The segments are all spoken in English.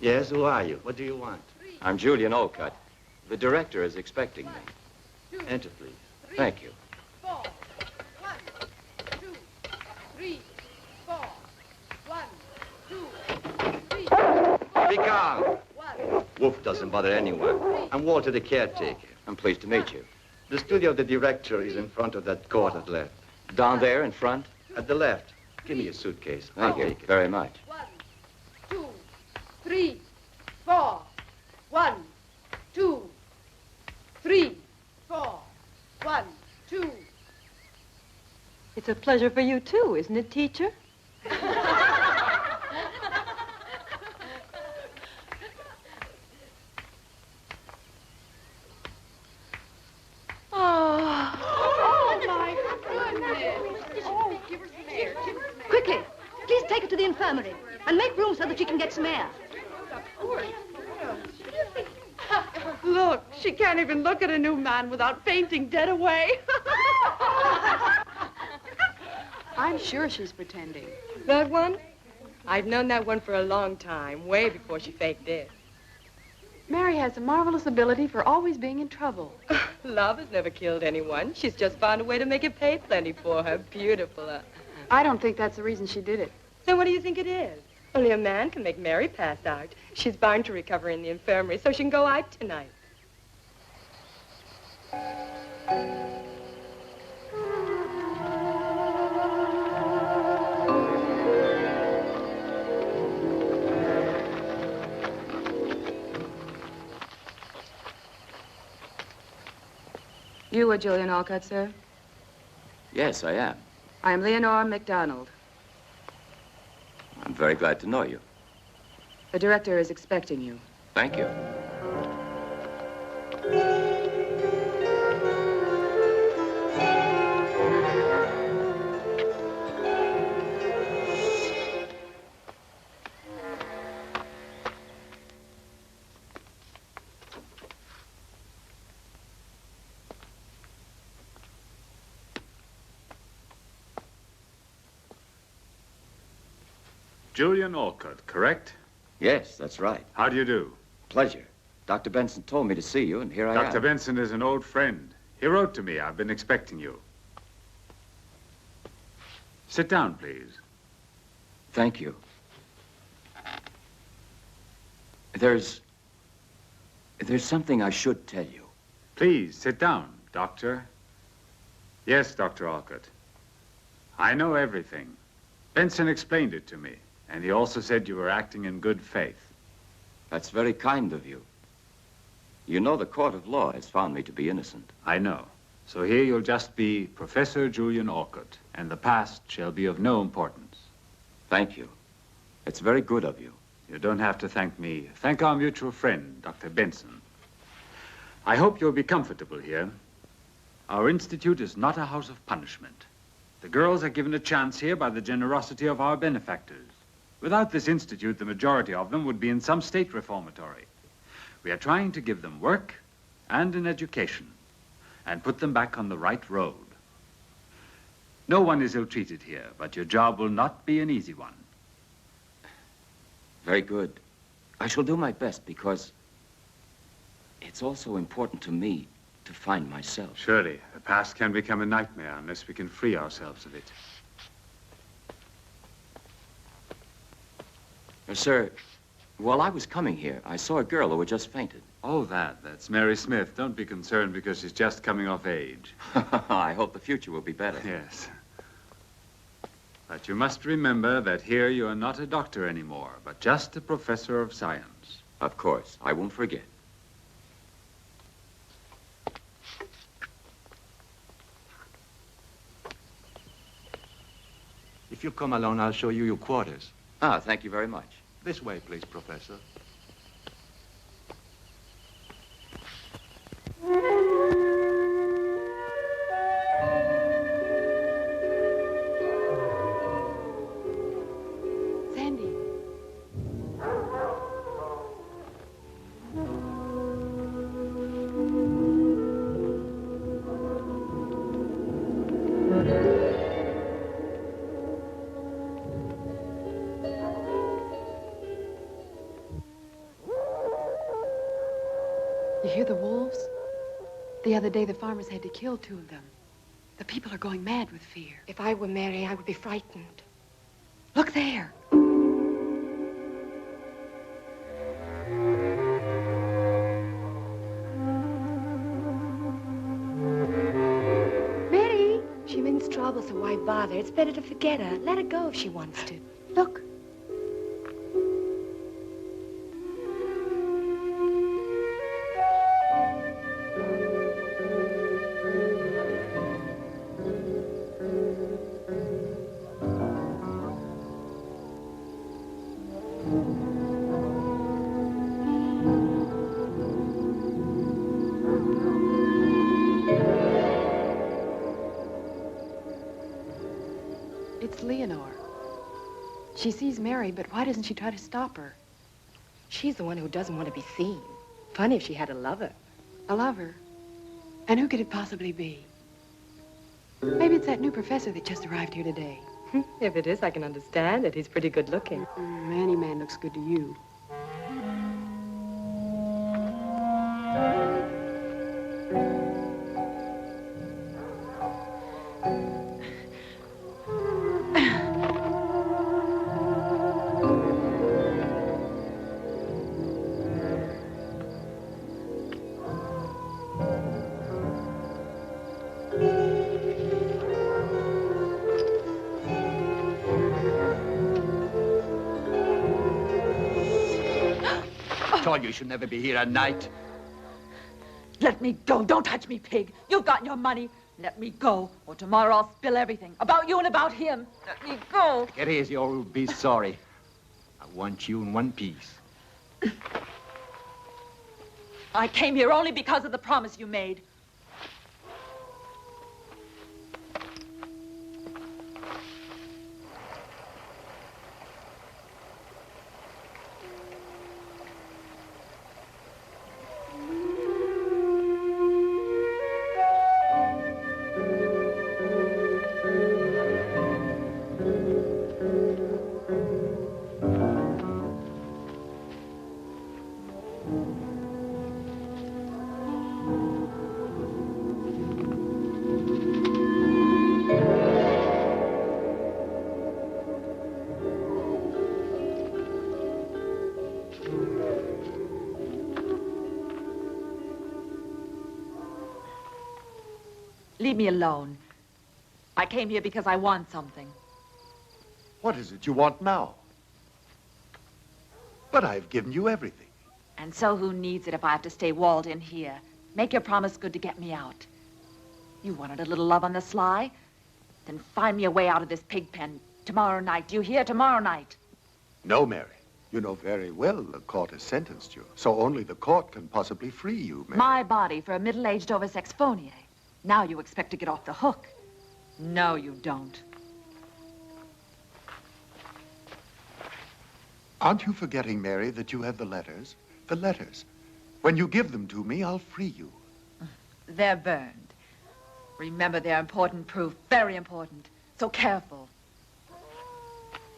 Yes, who are you? What do you want? I'm Julian Olcott. The director is expecting me. Enter, please. Thank you. 4. 1, 2, 3, 4. 1, 2, 3. Be calm. 1. Wolf doesn't bother anyone. I'm Walter, the caretaker. I'm pleased to meet you. The studio of the director is in front of that court at left. Down there in front? At the left. Give me your suitcase. Thank I'll you take it. very much. 1, 2, 3, 4. 1, 2, 3, 4. 1, 2. It's a pleasure for you, too, isn't it, teacher? Quickly, please take her to the infirmary and make room so that she can get some air. Look, she can't even look at a new man without fainting dead away. I'm sure she's pretending. That one? I've known that one for a long time, way before she faked it. Mary has a marvelous ability for always being in trouble. Love has never killed anyone. She's just found a way to make it pay plenty for her. Beautiful. I don't think that's the reason she did it. Then what do you think it is? Only a man can make Mary pass out. She's bound to recover in the infirmary so she can go out tonight. You are Julian Olcott, sir? Yes, I am. I am Leonore MacDonald. I'm very glad to know you. The director is expecting you. Thank you. Julian Olcott, correct? Yes, that's right. How do you do? Pleasure. Dr. Benson told me to see you, and here I am. Dr. Benson is an old friend. He wrote to me. I've been expecting you. Sit down, please. Thank you. There's something I should tell you. Please, sit down, Doctor. Yes, Dr. Olcott. I know everything. Benson explained it to me, and he also said you were acting in good faith. That's very kind of you. You know the court of law has found me to be innocent. I know. So here you'll just be Professor Julian Olcott, and the past shall be of no importance. Thank you. It's very good of you. You don't have to thank me. Thank our mutual friend, Dr. Benson. I hope you'll be comfortable here. Our institute is not a house of punishment. The girls are given a chance here by the generosity of our benefactors. Without this institute, the majority of them would be in some state reformatory. We are trying to give them work and an education and put them back on the right road. No one is ill-treated here, but your job will not be an easy one. Very good. I shall do my best because it's also important to me to find myself. Surely, the past can become a nightmare unless we can free ourselves of it. Sir, while I was coming here, I saw a girl who had just fainted. Oh, that's Mary Smith. Don't be concerned because she's just coming of age. I hope the future will be better. Yes. But you must remember that here you are not a doctor anymore, but just a professor of science. Of course, I won't forget. If you'll come along, I'll show you your quarters. Ah, thank you very much. This way, please, Professor. Sandy. hear the wolves? The other day, the farmers had to kill 2 of them. The people are going mad with fear. If I were Mary, I would be frightened. Look there. Mary! She means trouble, so why bother? It's better to forget her. Let her go if she wants to. Look. It's Leonore. She sees Mary, but why doesn't she try to stop her? She's the one who doesn't want to be seen. Funny if she had a lover. A lover? And who could it possibly be? Maybe it's that new professor that just arrived here today. If it is, I can understand it. He's pretty good looking. Any man looks good to you. Told you should never be here at night. Let me go. Don't touch me, pig. You've gotten your money. Let me go, or tomorrow I'll spill everything. About you and about him. Let me go. Get easy or you'll be sorry. I want you in one piece. I came here only because of the promise you made. Leave me alone. I came here because I want something. What is it you want now? But I've given you everything. And so who needs it if I have to stay walled in here? Make your promise good to get me out. You wanted a little love on the sly? Then find me a way out of this pig pen tomorrow night. Do you hear? Tomorrow night. No, Mary. You know very well the court has sentenced you, so only the court can possibly free you, Mary. My body for a middle-aged oversexed phonier. Now you expect to get off the hook. No, you don't. Aren't you forgetting, Mary, that you have the letters? The letters. When you give them to me, I'll free you. They're burned. Remember, they're important proof. Very important. So careful.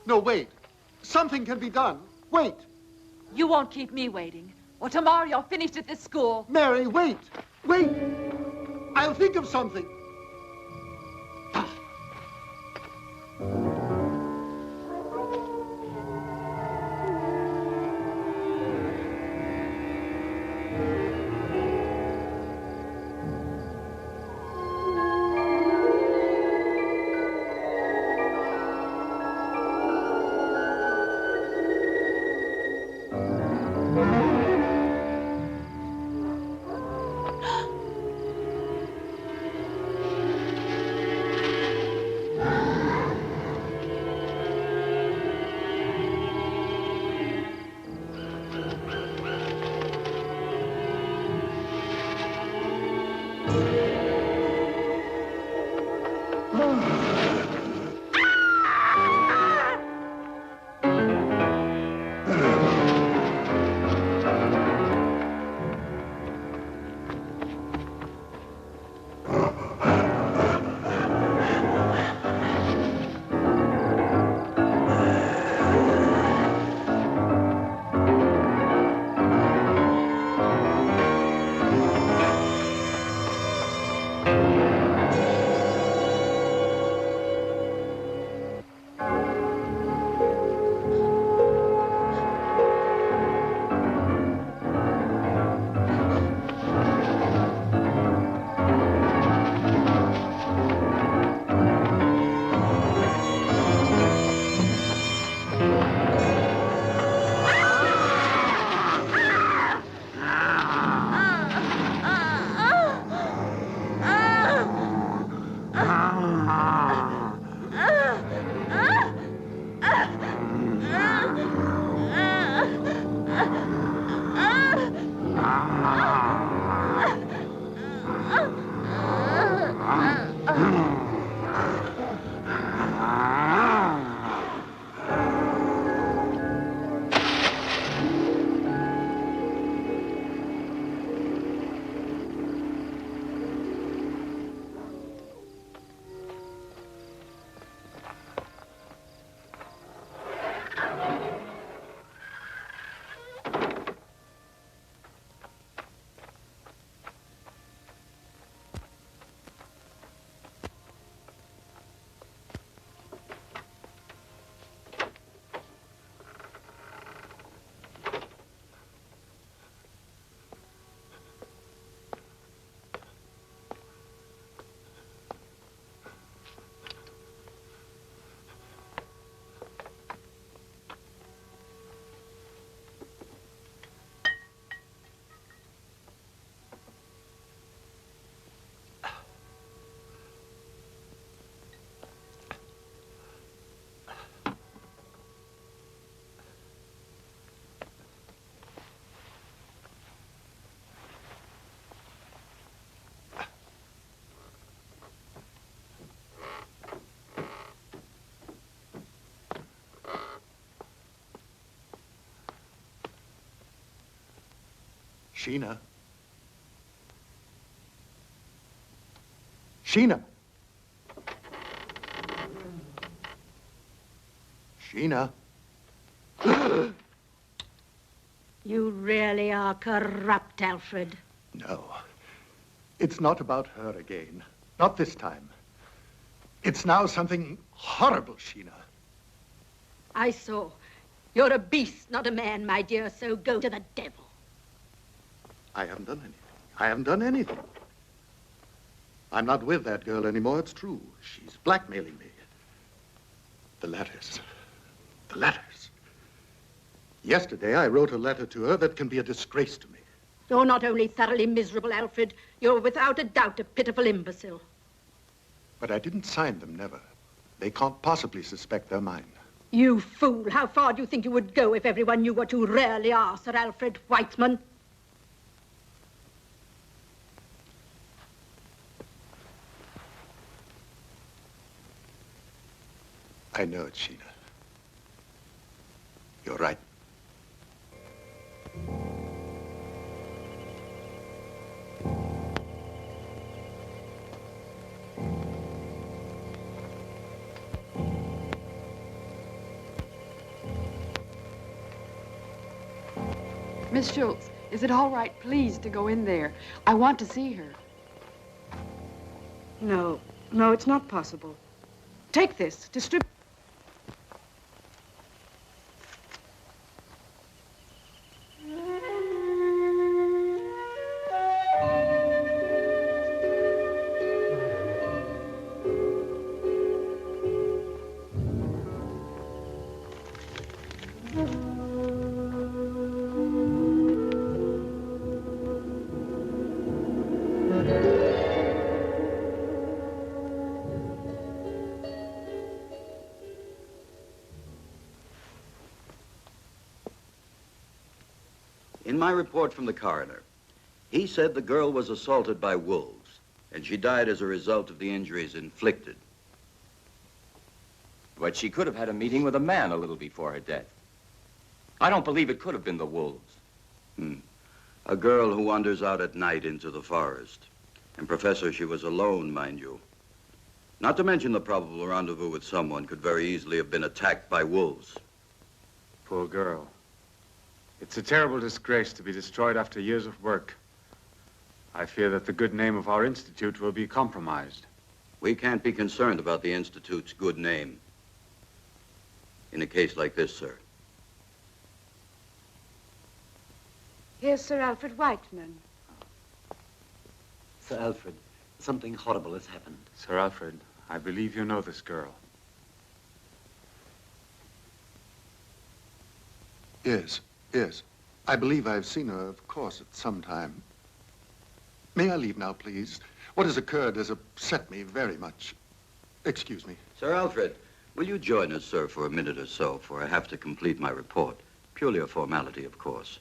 No, wait. Something can be done. Wait. You won't keep me waiting. Or tomorrow you're finished at this school. Mary, wait. Wait. I'll think of something. Sheena. Sheena. Sheena. You really are corrupt, Alfred. No. It's not about her again. Not this time. It's now something horrible, Sheena. I saw. You're a beast, not a man, my dear, so go to the devil. I haven't done anything. I haven't done anything. I'm not with that girl anymore, it's true. She's blackmailing me. The letters. The letters. Yesterday, I wrote a letter to her that can be a disgrace to me. You're not only thoroughly miserable, Alfred, you're without a doubt a pitiful imbecile. But I didn't sign them, never. They can't possibly suspect they're mine. You fool, how far do you think you would go if everyone knew what you really are, Sir Alfred Whiteman? I know it, Sheena. You're right. Miss Schultz, is it all right, please, to go in there? I want to see her. No, it's not possible. Take this, distribute. In my report from the coroner, he said the girl was assaulted by wolves, and she died as a result of the injuries inflicted. But she could have had a meeting with a man a little before her death. I don't believe it could have been the wolves. A girl who wanders out at night into the forest. And, Professor, she was alone, mind you. Not to mention the probable rendezvous with someone could very easily have been attacked by wolves. Poor girl. It's a terrible disgrace to be destroyed after years of work. I fear that the good name of our institute will be compromised. We can't be concerned about the Institute's good name in a case like this, sir. Here's Sir Alfred Whiteman. Sir Alfred, something horrible has happened. Sir Alfred, I believe you know this girl. Yes. Yes. I believe I've seen her, of course, at some time. May I leave now, please? What has occurred has upset me very much. Excuse me. Sir Alfred, will you join us, sir, for a minute or so, for I have to complete my report. Purely a formality, of course.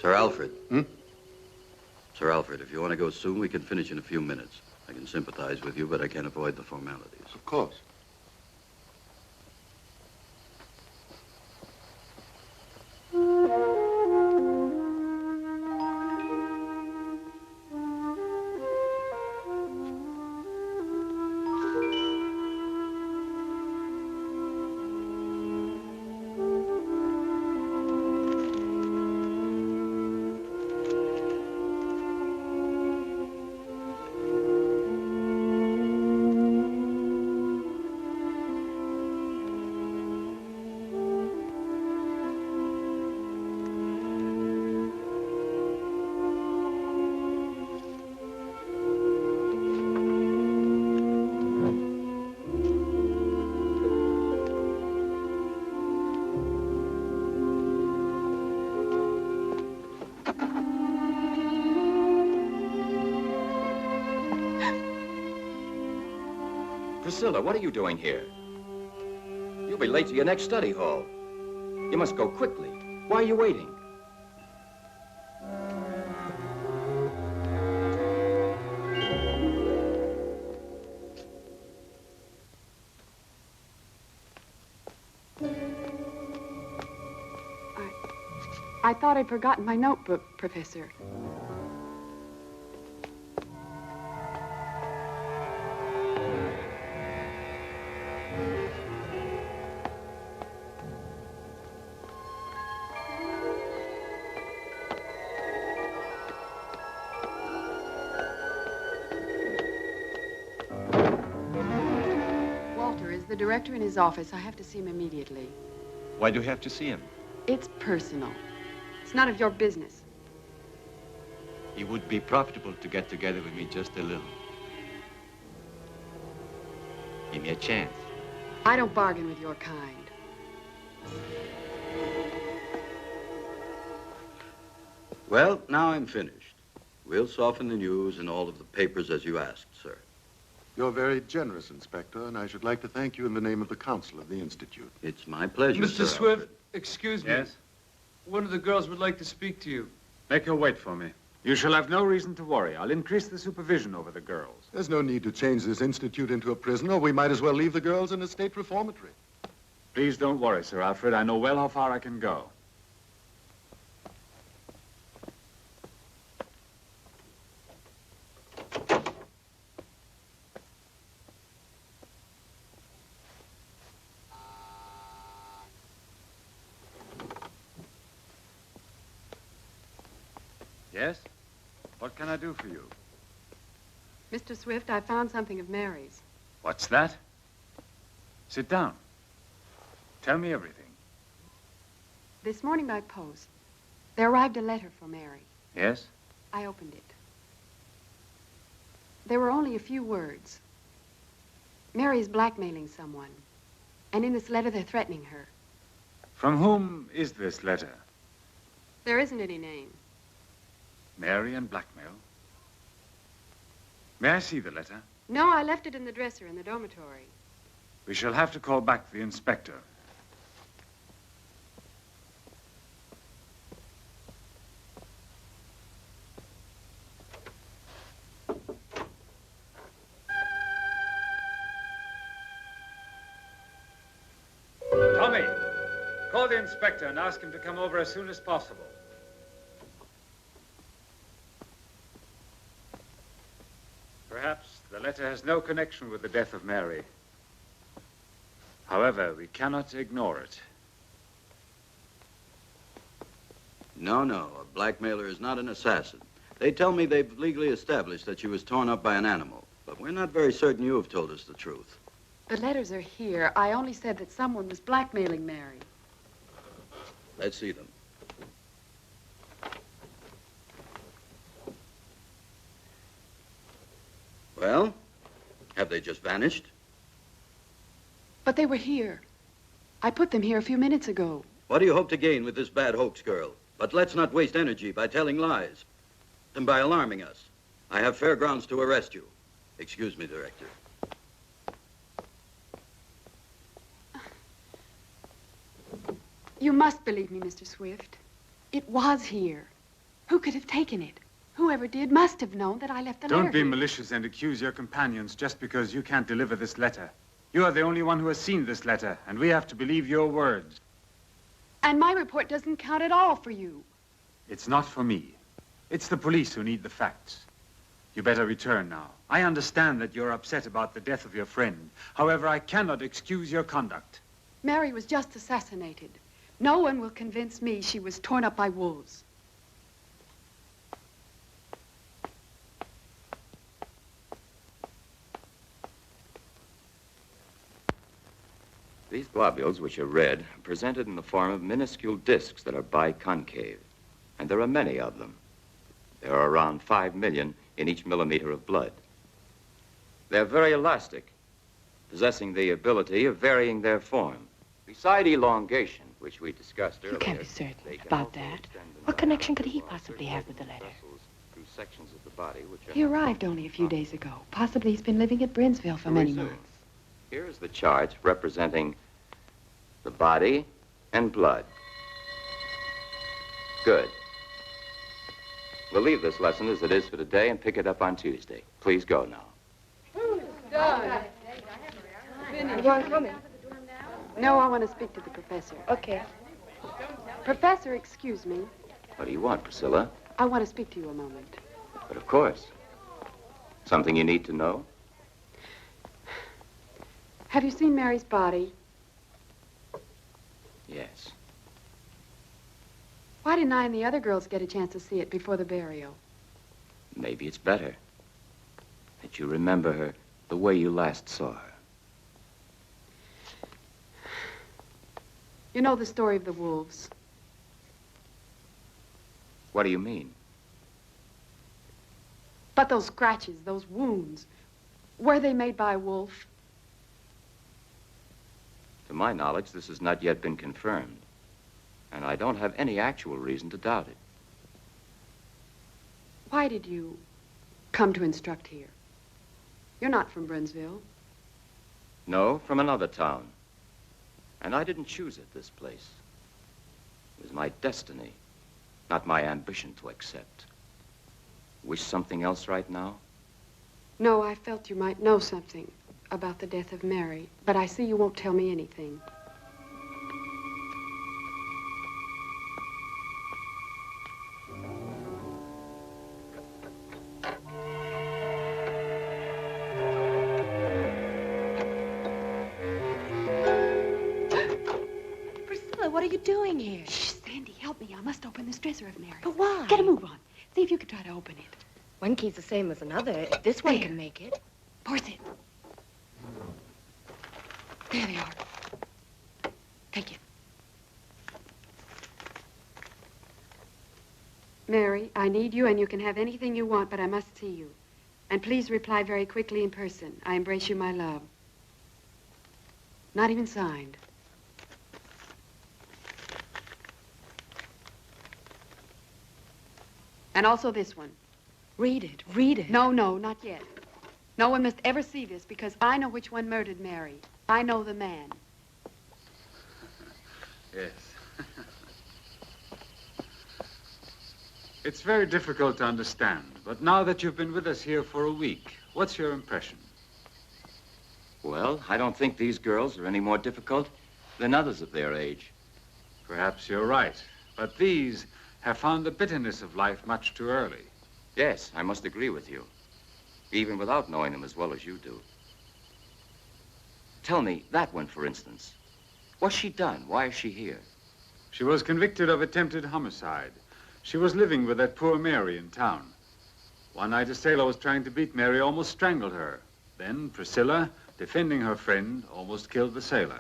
Sir Alfred. Sir Alfred, if you want to go soon, we can finish in a few minutes. I can sympathize with you, but I can't avoid the formalities. Of course. Priscilla, what are you doing here? You'll be late to your next study hall. You must go quickly. Why are you waiting? I thought I'd forgotten my notebook, Professor. Walter is the director in his office. I have to see him immediately. Why do you have to see him? It's personal. It's none of your business. It would be profitable to get together with me just a little. Give me a chance. I don't bargain with your kind. Well, now I'm finished. We'll soften the news in all of the papers as you asked, sir. You're very generous, Inspector, and I should like to thank you in the name of the Council of the Institute. It's my pleasure, Mr. Sir Swift, Alfred. excuse me. Yes? One of the girls would like to speak to you. Make her wait for me. You shall have no reason to worry. I'll increase the supervision over the girls. There's no need to change this institute into a prison, or we might as well leave the girls in a state reformatory. Please don't worry, Sir Alfred. I know well how far I can go. Yes? What can I do for you? Mr. Swift, I found something of Mary's. What's that? Sit down. Tell me everything. This morning by post, there arrived a letter for Mary. Yes? I opened it. There were only a few words. Mary is blackmailing someone. And in this letter, they're threatening her. From whom is this letter? There isn't any name. Mary and blackmail? May I see the letter? No, I left it in the dresser in the dormitory. We shall have to call back the inspector. Tommy, call the inspector and ask him to come over as soon as possible. Perhaps the letter has no connection with the death of Mary. However, we cannot ignore it. No, no, a blackmailer is not an assassin. They tell me they've legally established that she was torn up by an animal, but we're not very certain you have told us the truth. The letters are here. I only said that someone was blackmailing Mary. Let's see them. Well, have they just vanished? But they were here. I put them here a few minutes ago. What do you hope to gain with this bad hoax, girl? But let's not waste energy by telling lies and by alarming us. I have fair grounds to arrest you. Excuse me, Director. You must believe me, Mr. Swift. It was here. Who could have taken it? Whoever did must have known that I left the letter Don't be here. malicious and accuse your companions just because you can't deliver this letter. You are the only one who has seen this letter, and we have to believe your words. And my report doesn't count at all for you. It's not for me. It's the police who need the facts. You better return now. I understand that you're upset about the death of your friend. However, I cannot excuse your conduct. Mary was just assassinated. No one will convince me she was torn up by wolves. These globules, which are red, are presented in the form of minuscule discs that are biconcave. And there are many of them. There are around 5 million in each millimeter of blood. They're very elastic, possessing the ability of varying their form. Beside elongation, which we discussed earlier, You can't be certain they can about also that. extend the What connection could nerve he along possibly certain have with the letter? vessels through sections of the body which are He arrived only a few days ago. Possibly he's been living at Brinsville for many months. Here's the chart representing the body and blood. Good. We'll leave this lesson as it is for today and pick it up on Tuesday. Please go now. Done. You aren't coming? No, I want to speak to the professor. Okay. Professor, excuse me. What do you want, Priscilla? I want to speak to you a moment. But of course. Something you need to know? Have you seen Mary's body? Yes. Why didn't I and the other girls get a chance to see it before the burial? Maybe it's better that you remember her the way you last saw her. You know the story of the wolves. What do you mean? But those scratches, those wounds, were they made by a wolf? To my knowledge, this has not yet been confirmed. And I don't have any actual reason to doubt it. Why did you come to instruct here? You're not from Brinsville. No, from another town. And I didn't choose it, this place. It was my destiny, not my ambition to accept. Wish something else right now? No, I felt you might know something about the death of Mary, but I see you won't tell me anything. What are you doing here? Shh, Sandy, help me. I must open this dresser of Mary's. But why? Get a move on. See if you can try to open it. One key's the same as another. If this one There. can make it. Force it. There they are. Take it. Mary, I need you, and you can have anything you want, but I must see you. And please reply very quickly in person. I embrace you, my love. Not even signed. And also this one. Read it. Read it. No, no, not yet. No one must ever see this because I know which one murdered Mary. I know the man. Yes. It's very difficult to understand, but now that you've been with us here for a week, what's your impression? Well, I don't think these girls are any more difficult than others of their age. Perhaps you're right, but these have found the bitterness of life much too early. Yes, I must agree with you, even without knowing them as well as you do. Tell me, that one, for instance. What's she done? Why is she here? She was convicted of attempted homicide. She was living with that poor Mary in town. One night, a sailor was trying to beat Mary, almost strangled her. Then Priscilla, defending her friend, almost killed the sailor.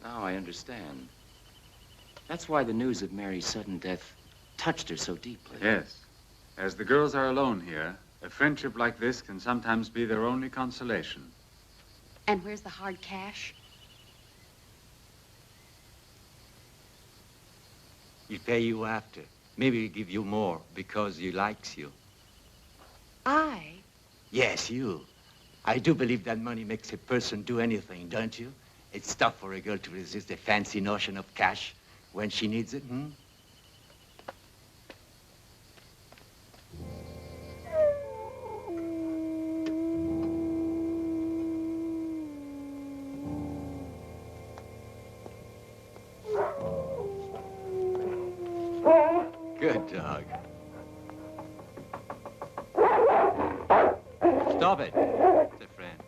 Now I understand. That's why the news of Mary's sudden death touched her so deeply. Yes. As the girls are alone here, a friendship like this can sometimes be their only consolation. And where's the hard cash? He'll pay you after. Maybe he'll give you more because he likes you. I? Yes, you. I do believe that money makes a person do anything, don't you? It's tough for a girl to resist the fancy notion of cash when she needs it, hmm? Good dog. Stop it. It's a friend.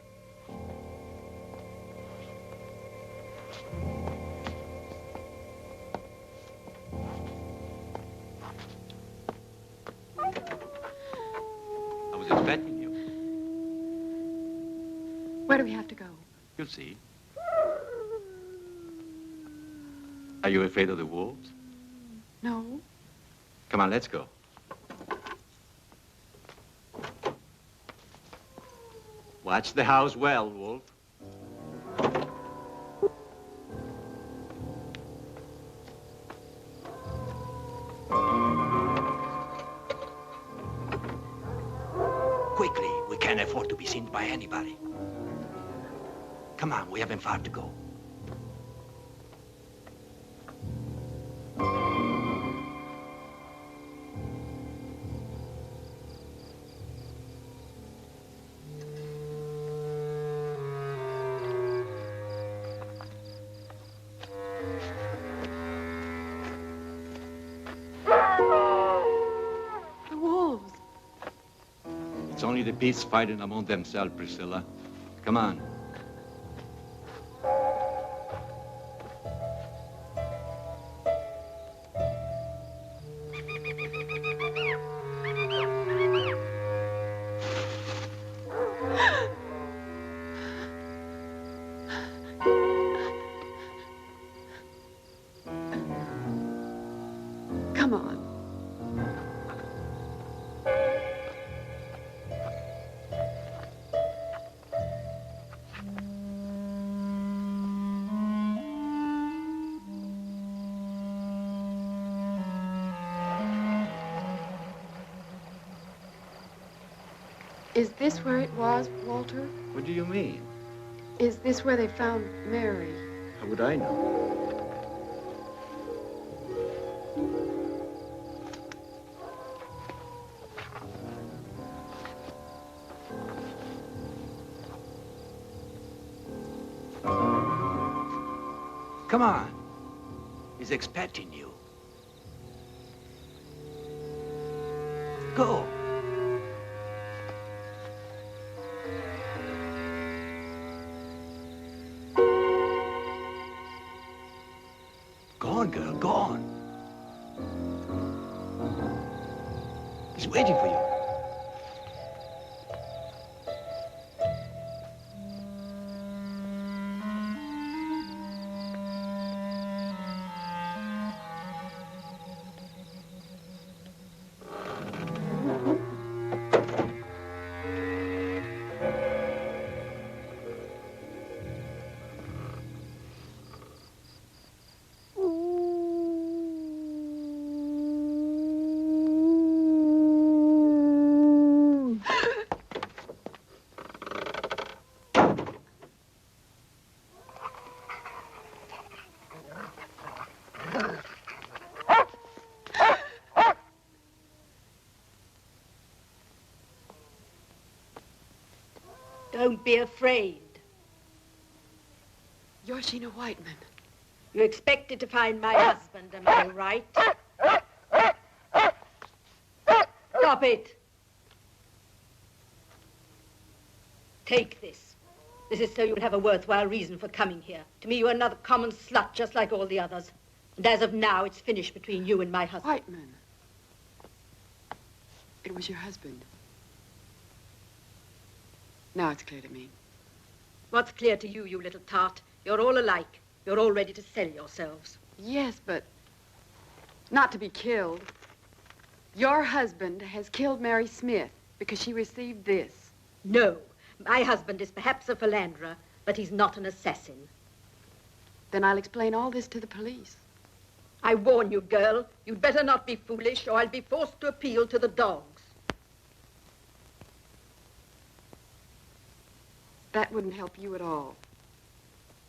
I was expecting you. Where do we have to go? You'll see. Are you afraid of the wolves? No. Come on, let's go. Watch the house well, Wolf. Quickly, we can't afford to be seen by anybody. Come on, we haven't far to go. The wolves. It's only the beasts fighting among themselves, Priscilla. Come on. Come on. Is this where it was, Walter? What do you mean? Is this where they found Mary? How would I know? Come on. He's expecting you. Go. Go on, girl, go on. He's waiting for you. Don't be afraid. You're Sheena Whiteman. You expected to find my husband, am I right? Stop it. Take this. This is so you'll have a worthwhile reason for coming here. To me, you're another common slut, just like all the others. And as of now, it's finished between you and my husband. Whiteman. It was your husband. Now it's clear to me. What's clear to you, you little tart? You're all alike. You're all ready to sell yourselves. Yes, but not to be killed. Your husband has killed Mary Smith because she received this. No. My husband is perhaps a philanderer, but he's not an assassin. Then I'll explain all this to the police. I warn you, girl, you'd better not be foolish, or I'll be forced to appeal to the dogs. That wouldn't help you at all.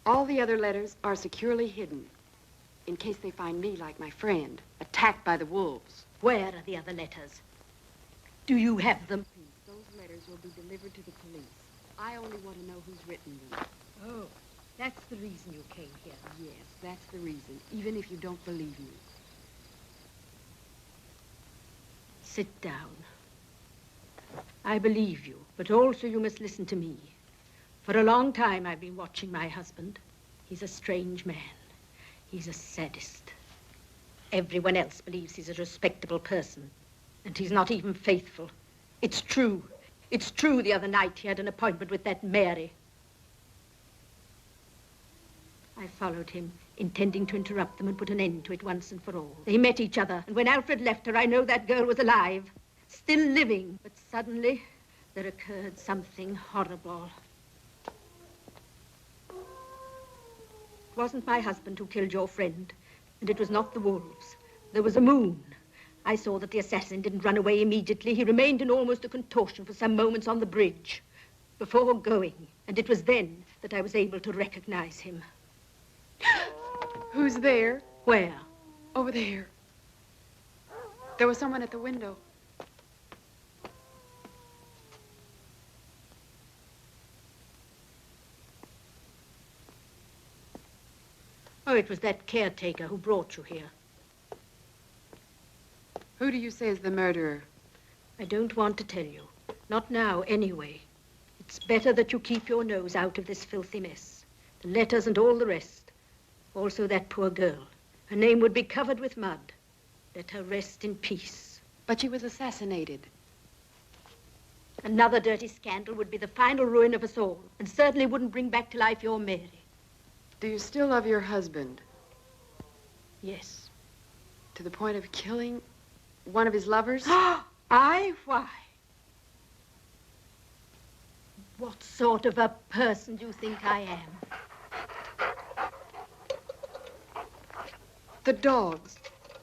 All the other letters are securely hidden, in case they find me, like my friend, attacked by the wolves. Where are the other letters? Do you have them? Those letters will be delivered to the police. I only want to know who's written them. Oh, that's the reason you came here. Yes, that's the reason, even if you don't believe me. Sit down. I believe you, but also you must listen to me. For a long time, I've been watching my husband. He's a strange man. He's a sadist. Everyone else believes he's a respectable person, and he's not even faithful. It's true. It's true the other night he had an appointment with that Mary. I followed him, intending to interrupt them and put an end to it once and for all. They met each other, and when Alfred left her, I know that girl was alive, still living. But suddenly, there occurred something horrible. It wasn't my husband who killed your friend, and it was not the wolves. There was a moon. I saw that the assassin didn't run away immediately. He remained in almost a contortion for some moments on the bridge before going. And it was then that I was able to recognize him. Who's there? Where? Over there. There was someone at the window. Oh, it was that caretaker who brought you here. Who do you say is the murderer? I don't want to tell you. Not now, anyway. It's better that you keep your nose out of this filthy mess. The letters and all the rest. Also that poor girl. Her name would be covered with mud. Let her rest in peace. But she was assassinated. Another dirty scandal would be the final ruin of us all, and certainly wouldn't bring back to life your Mary. Do you still love your husband? Yes. To the point of killing one of his lovers? I? Why? What sort of a person do you think I am? The dogs.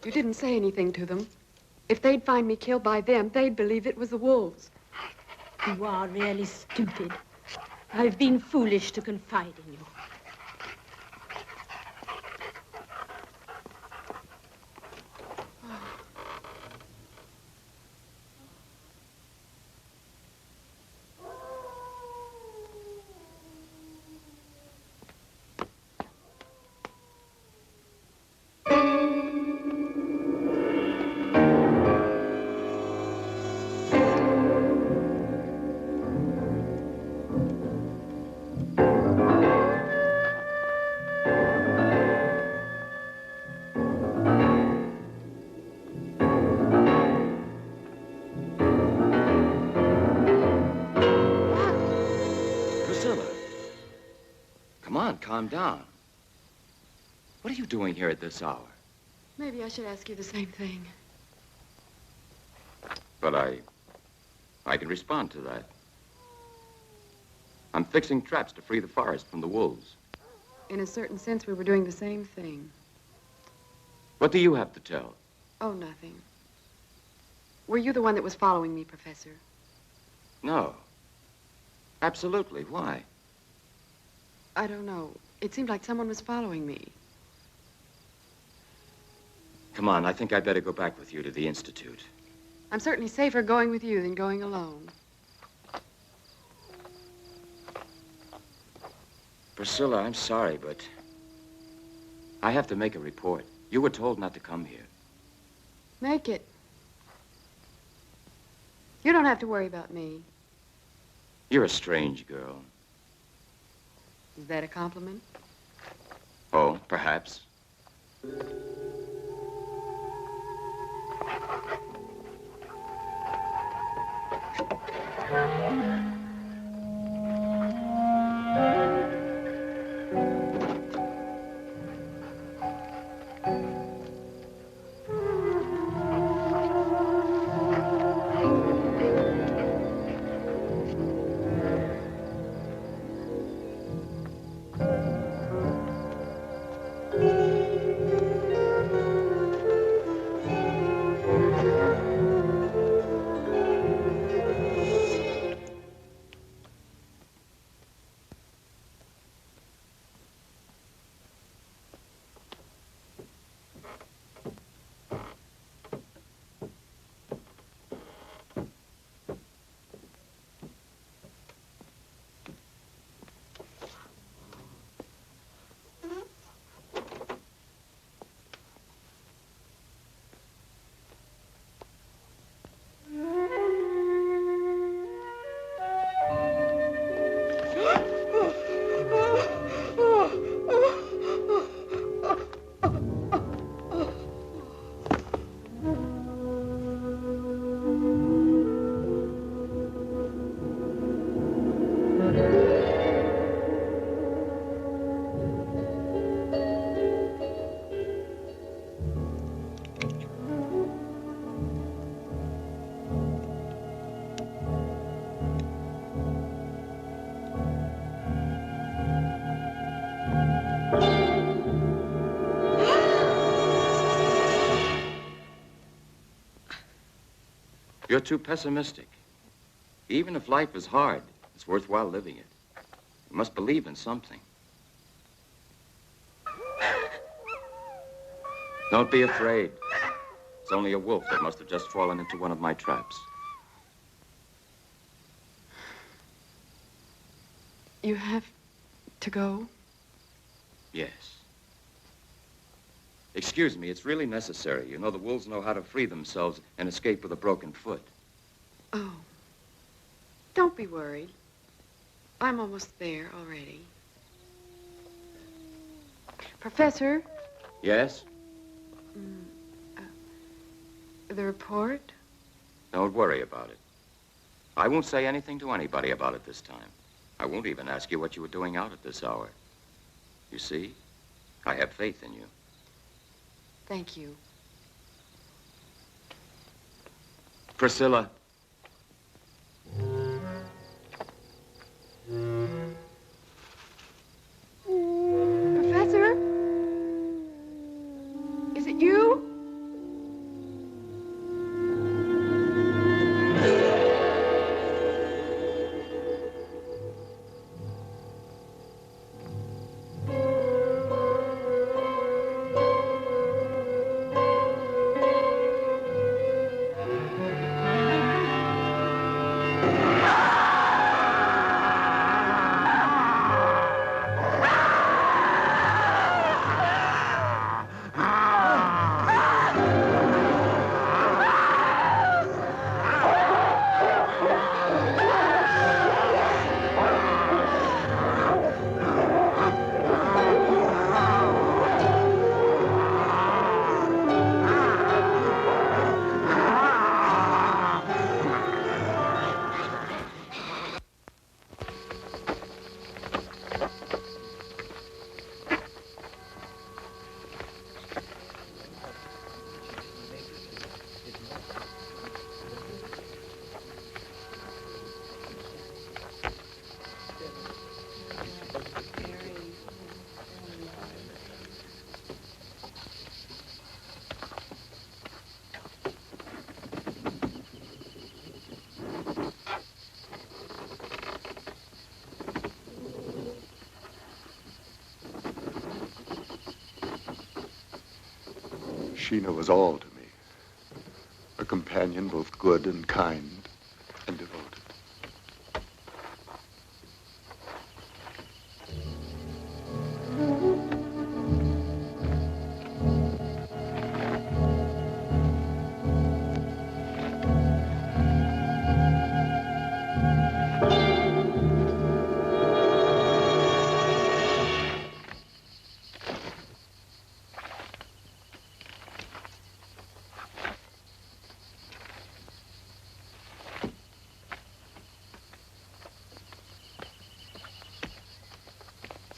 You didn't say anything to them. If they'd find me killed by them, they'd believe it was the wolves. You are really stupid. I've been foolish to confide in you. Calm down. What are you doing here at this hour? Maybe I should ask you the same thing. But I can respond to that. I'm fixing traps to free the forest from the wolves. In a certain sense, we were doing the same thing. What do you have to tell? Oh, nothing. Were you the one that was following me, Professor? No. Absolutely. Why? I don't know. It seemed like someone was following me. Come on, I think I'd better go back with you to the Institute. I'm certainly safer going with you than going alone. Priscilla, I'm sorry, but I have to make a report. You were told not to come here. Make it. You don't have to worry about me. You're a strange girl. Is that a compliment? Oh, perhaps. You're too pessimistic. Even if life is hard, it's worthwhile living it. You must believe in something. Don't be afraid. It's only a wolf that must have just fallen into one of my traps. You have to go? Yes. Excuse me, it's really necessary. You know, the wolves know how to free themselves and escape with a broken foot. Oh. Don't be worried. I'm almost there already. Professor? Yes? The report? Don't worry about it. I won't say anything to anybody about it this time. I won't even ask you what you were doing out at this hour. You see, I have faith in you. Thank you. Priscilla. Professor? Is it you? Sheena was all to me. A companion both good and kind and devoted.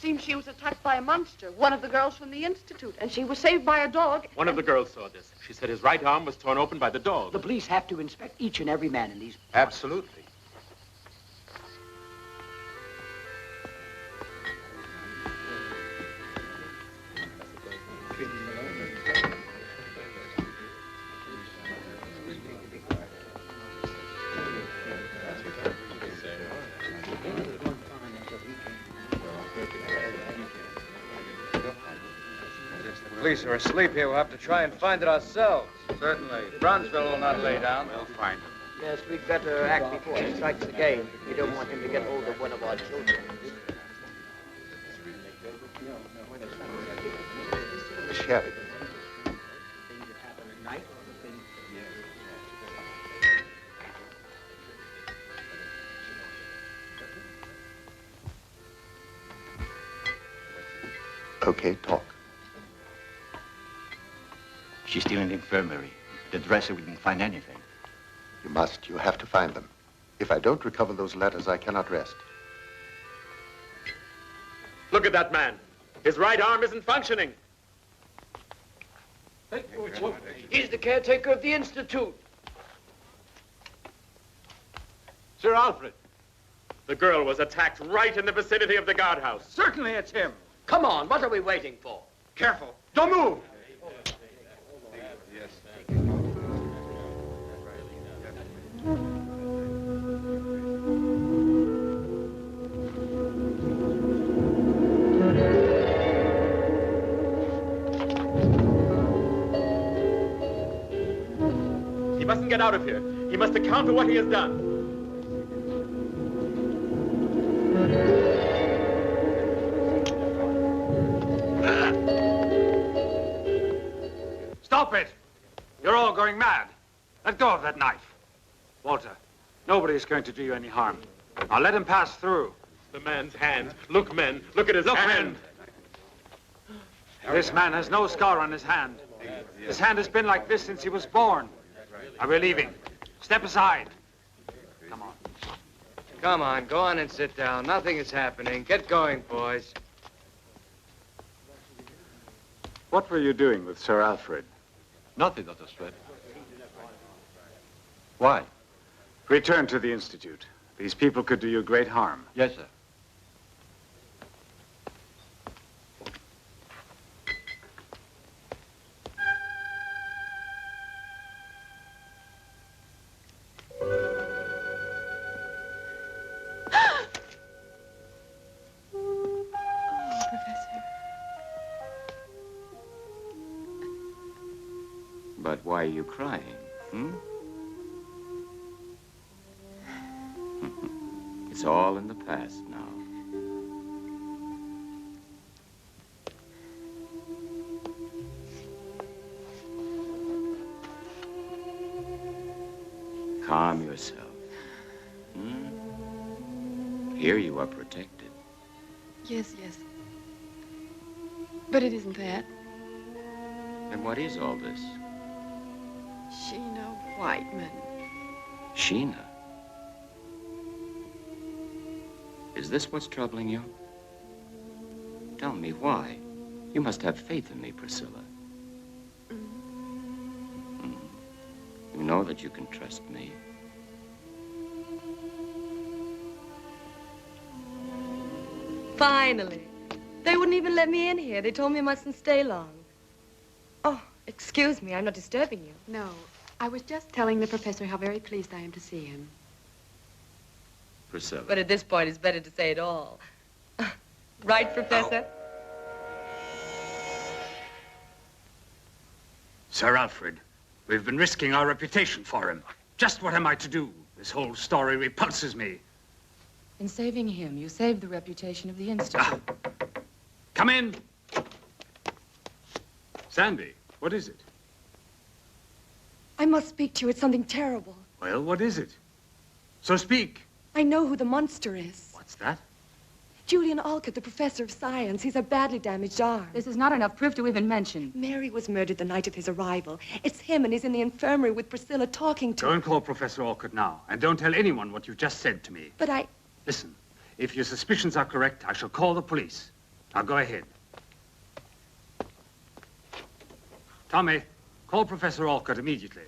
Seems she was attacked by a monster, one of the girls from the Institute, and she was saved by a dog. One of the girls saw this. She said his right arm was torn open by the dog. The police have to inspect each and every man in these... Absolutely. The police are asleep here. We'll have to try and find it ourselves. Certainly. Bronzeville will not lay down. We'll find him. Yes, we'd better act before he strikes again. We don't want him to get hold of one of our children. Schell. Okay, talk. She's still in the infirmary. The dresser didn't find anything. You must. You have to find them. If I don't recover those letters, I cannot rest. Look at that man. His right arm isn't functioning. He's the caretaker of the Institute. Sir Alfred. The girl was attacked right in the vicinity of the guardhouse. Certainly it's him. Come on, what are we waiting for? Careful. Don't move. He mustn't get out of here. He must account for what he has done. Stop it! You're all going mad. Let go of that knife. Walter, nobody's going to do you any harm. Now let him pass through. The man's hand. Look, men. Look at his hand. This man has no scar on his hand. His hand has been like this since he was born. Now we're leaving. Step aside. Come on. Come on, go on and sit down. Nothing is happening. Get going, boys. What were you doing with Sir Alfred? Nothing, Dr. Stratton. Why? Return to the Institute. These people could do you great harm. Yes, sir. But why are you crying, hmm? It's all in the past now. Calm yourself. Here you are protected. Yes. But it isn't that. Then what is all this? Sheena Whiteman. Sheena? Is this what's troubling you? Tell me why. You must have faith in me, Priscilla. You know that you can trust me. Finally. They wouldn't even let me in here. They told me I mustn't stay long. Oh, excuse me. I'm not disturbing you. No, I was just telling the professor how very pleased I am to see him. Priscilla. But at this point, it's better to say it all. Right, Professor? Sir Alfred, we've been risking our reputation for him. Just what am I to do? This whole story repulses me. In saving him, you saved the reputation of the Institute. Come in. Sandy, what is it? I must speak to you. It's something terrible. Well, what is it? So speak. I know who the monster is. What's that? Julian Alcott, the professor of science. He's a badly damaged arm. This is not enough proof to even mention. Mary was murdered the night of his arrival. It's him, and he's in the infirmary with Priscilla talking to Go and call Professor Alcott now, and don't tell anyone what you just said to me. But I... Listen, if your suspicions are correct, I shall call the police. Now go ahead. Tommy, call Professor Alcott immediately.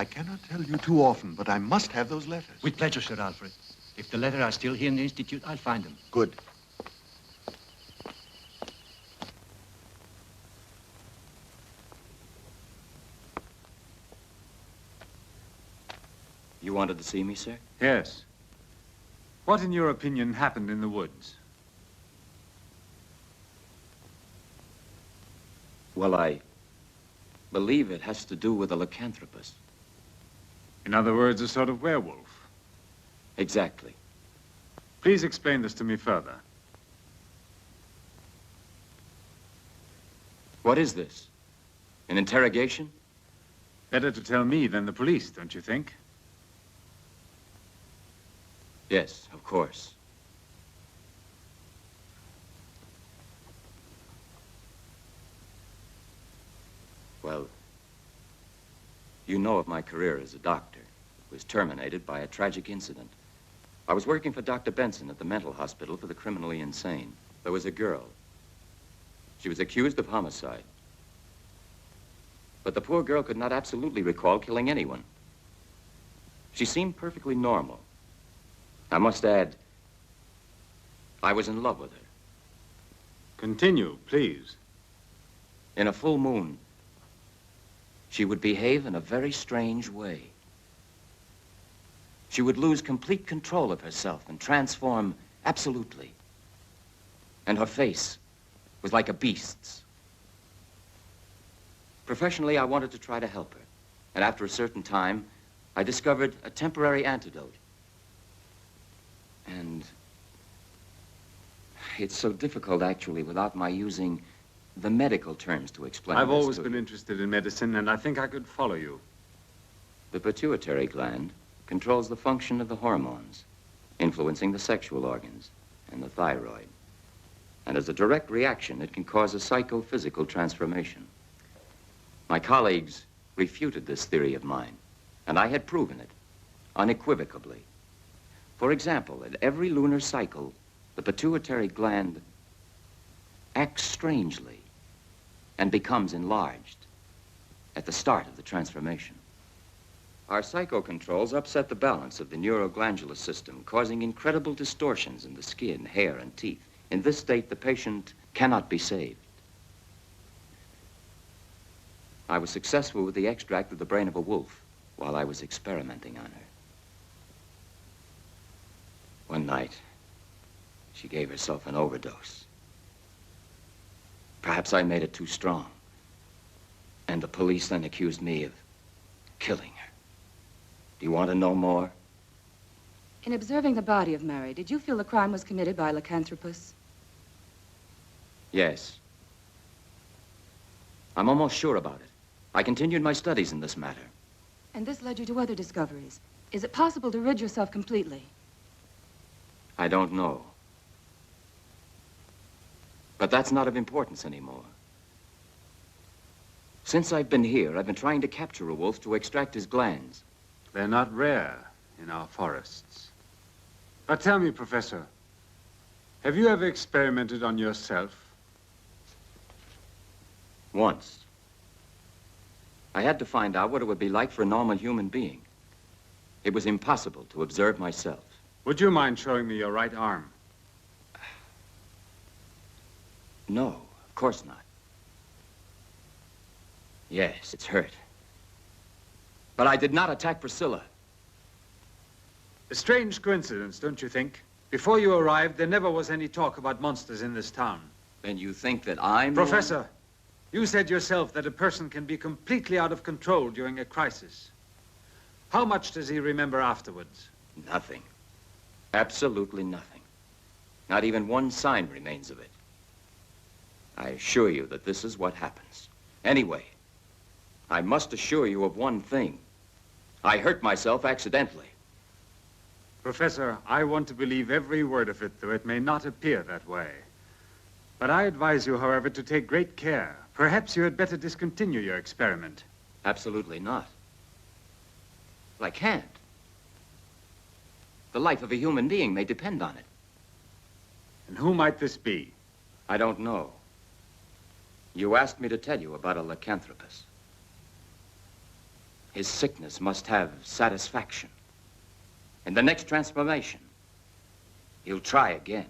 I cannot tell you too often, but I must have those letters. With pleasure, Sir Alfred. If the letters are still here in the Institute, I'll find them. Good. You wanted to see me, sir? Yes. What, in your opinion, happened in the woods? Well, I believe it has to do with a lycanthropist. In other words, a sort of werewolf. Exactly. Please explain this to me further. What is this? An interrogation? Better to tell me than the police, don't you think? Yes, of course. Well, you know of my career as a doctor. It was terminated by a tragic incident. I was working for Dr. Benson at the mental hospital for the criminally insane. There was a girl. She was accused of homicide. But the poor girl could not absolutely recall killing anyone. She seemed perfectly normal. I must add, I was in love with her. Continue, please. In a full moon, she would behave in a very strange way. She would lose complete control of herself and transform absolutely. And her face was like a beast's. Professionally, I wanted to try to help her. And after a certain time, I discovered a temporary antidote. And it's so difficult, actually, without my using the medical terms to explain I've this always to been you. interested in medicine, and I think I could follow you. The pituitary gland controls the function of the hormones, influencing the sexual organs and the thyroid. And as a direct reaction, it can cause a psychophysical transformation. My colleagues refuted this theory of mine, and I had proven it unequivocally. For example, at every lunar cycle, the pituitary gland acts strangely and becomes enlarged at the start of the transformation. Our psychocontrols upset the balance of the neuroglandular system, causing incredible distortions in the skin, hair, and teeth. In this state, the patient cannot be saved. I was successful with the extract of the brain of a wolf while I was experimenting on her. One night, she gave herself an overdose. Perhaps I made it too strong. And the police then accused me of killing her. Do you want to know more? In observing the body of Mary, did you feel the crime was committed by a lycanthropus? Yes. I'm almost sure about it. I continued my studies in this matter. And this led you to other discoveries. Is it possible to rid yourself completely? I don't know. But that's not of importance anymore. Since I've been here, I've been trying to capture a wolf to extract his glands. They're not rare in our forests. But tell me, Professor, have you ever experimented on yourself? Once. I had to find out what it would be like for a normal human being. It was impossible to observe myself. Would you mind showing me your right arm? No, of course not. Yes, it's hurt. But I did not attack Priscilla. A strange coincidence, don't you think? Before you arrived, there never was any talk about monsters in this town. Then you think that I'm... Professor, you said yourself that a person can be completely out of control during a crisis. How much does he remember afterwards? Nothing. Absolutely nothing. Not even one sign remains of it. I assure you that this is what happens. Anyway, I must assure you of one thing. I hurt myself accidentally. Professor, I want to believe every word of it, though it may not appear that way. But I advise you, however, to take great care. Perhaps you had better discontinue your experiment. Absolutely not. Well, I can't. The life of a human being may depend on it. And who might this be? I don't know. You asked me to tell you about a lycanthropus. His sickness must have satisfaction. In the next transformation, he'll try again.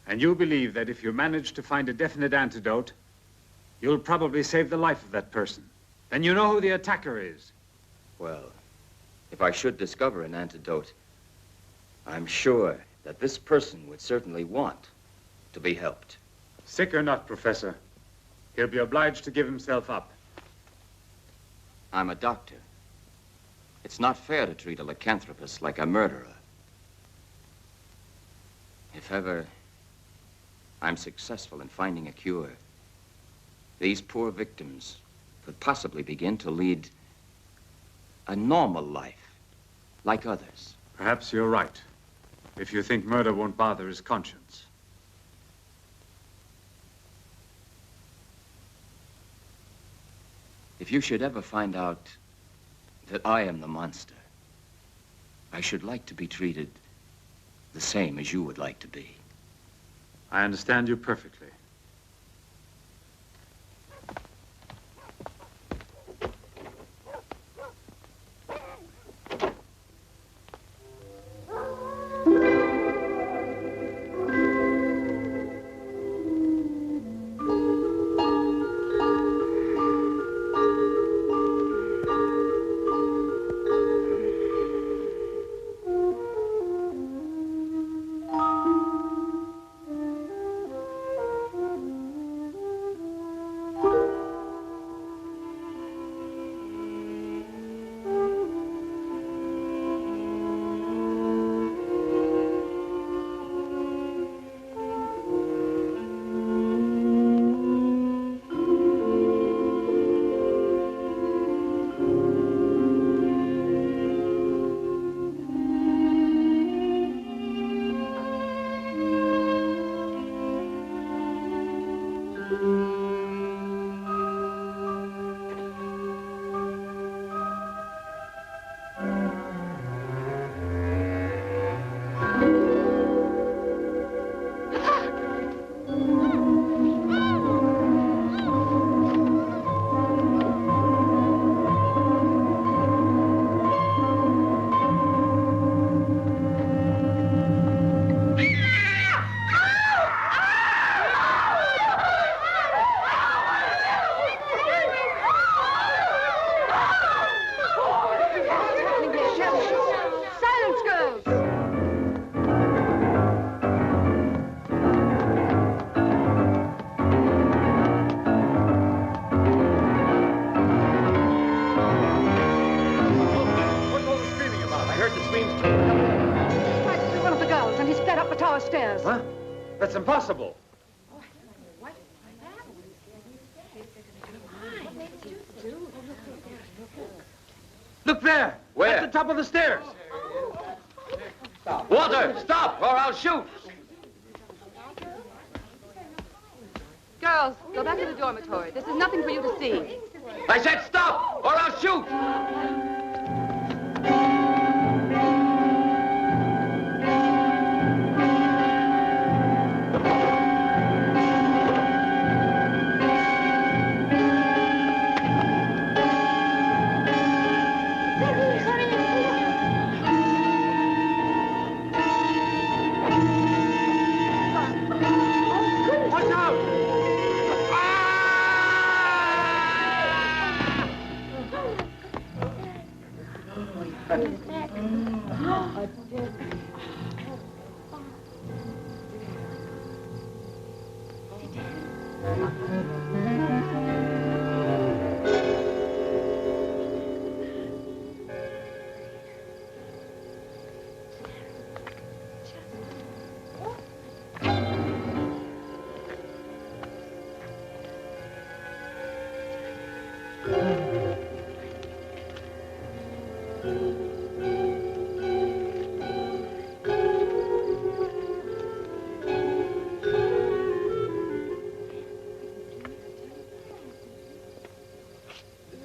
And you believe that if you manage to find a definite antidote, you'll probably save the life of that person. Then you know who the attacker is. Well, if I should discover an antidote, I'm sure that this person would certainly want to be helped. Sick or not, Professor, he'll be obliged to give himself up. I'm a doctor. It's not fair to treat a lycanthropus like a murderer. If ever I'm successful in finding a cure, these poor victims could possibly begin to lead a normal life, like others. Perhaps you're right, if you think murder won't bother his conscience. If you should ever find out that I am the monster, I should like to be treated the same as you would like to be. I understand you perfectly. Huh? That's impossible. Look there! Where? At the top of the stairs! Walter, stop, or I'll shoot! Girls, go back to the dormitory. This is nothing for you to see. I said stop, or I'll shoot!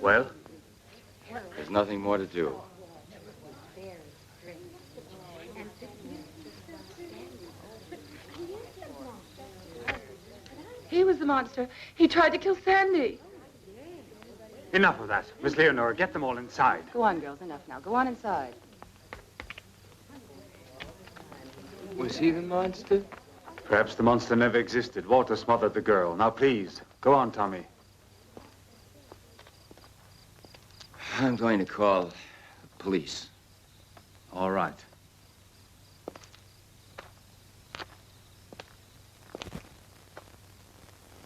Well? There's nothing more to do. He was the monster. He tried to kill Sandy. Enough of that. Miss Leonora, get them all inside. Go on, girls, enough now. Go on inside. Was he the monster? Perhaps the monster never existed. Walter smothered the girl. Now, please, go on, Tommy. I'm going to call the police. All right.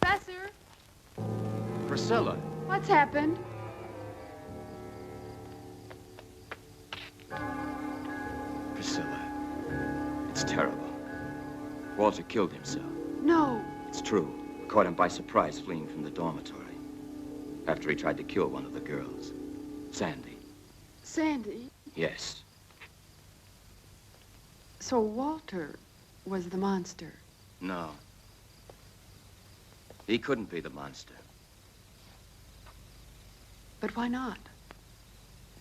Professor, Priscilla. what's happened? Priscilla. It's terrible. Walter killed himself. No. It's true. Caught him by surprise fleeing from the dormitory. After he tried to kill one of the girls. Sandy. Sandy? Yes. So Walter was the monster. No. He couldn't be the monster. But why not?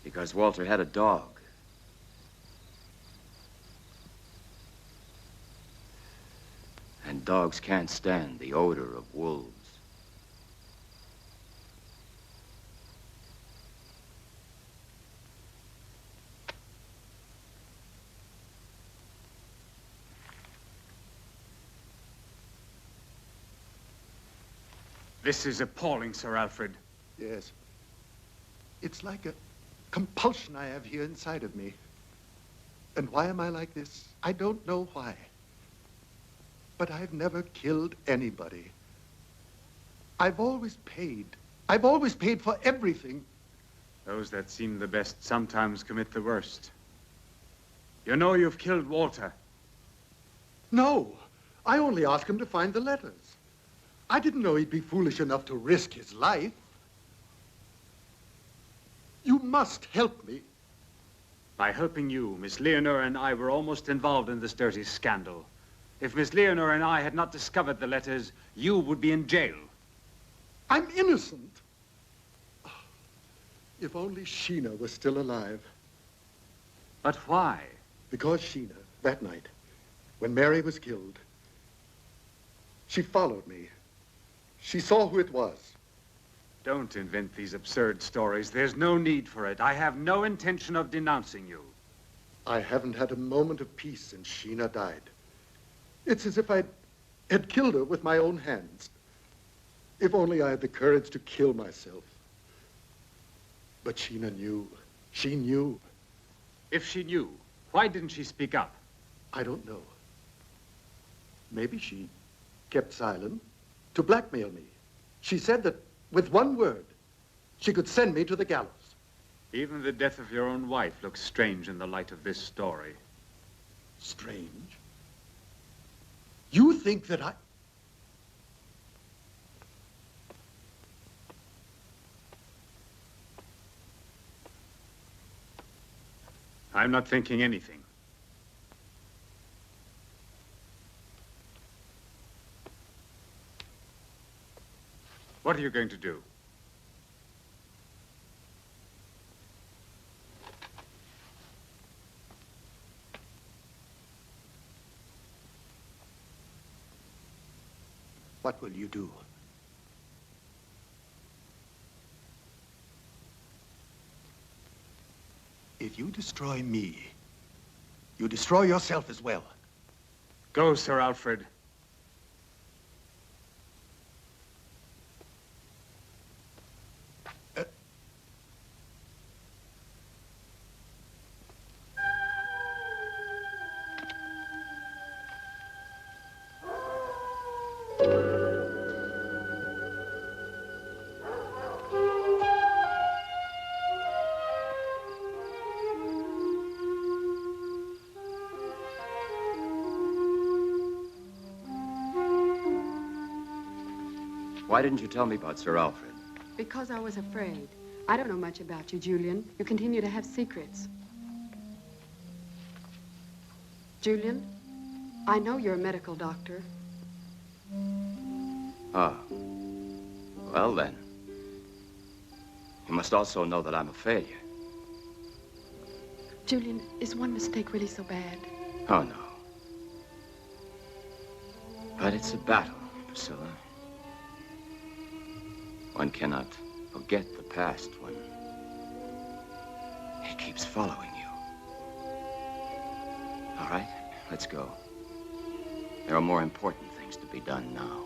Because Walter had a dog. And dogs can't stand the odor of wolves. This is appalling, Sir Alfred. Yes. It's like a compulsion I have here inside of me. And why am I like this? I don't know why. But I've never killed anybody. I've always paid. I've always paid for everything. Those that seem the best sometimes commit the worst. You know you've killed Walter. No. I only asked him to find the letters. I didn't know he'd be foolish enough to risk his life. You must help me. By helping you, Miss Leonora and I were almost involved in this dirty scandal. If Miss Leonora and I had not discovered the letters, you would be in jail. I'm innocent. If only Sheena was still alive. But why? Because Sheena, that night, when Mary was killed, she followed me. She saw who it was. Don't invent these absurd stories. There's no need for it. I have no intention of denouncing you. I haven't had a moment of peace since Sheena died. It's as if I had killed her with my own hands. If only I had the courage to kill myself. But Sheena knew. She knew. If she knew, why didn't she speak up? I don't know. Maybe she kept silent to blackmail me. She said that with one word, she could send me to the gallows. Even the death of your own wife looks strange in the light of this story. Strange? You think that I... I'm not thinking anything. What are you going to do? What will you do? If you destroy me, you destroy yourself as well. Go, Sir Alfred. Why didn't you tell me about Sir Alfred? Because I was afraid. I don't know much about you, Julian. You continue to have secrets. Julian, I know you're a medical doctor. Ah. Well, then. You must also know that I'm a failure. Julian, is one mistake really so bad? Oh, no. But it's a battle, Priscilla. One cannot forget the past when it keeps following you. All right, let's go. There are more important things to be done now.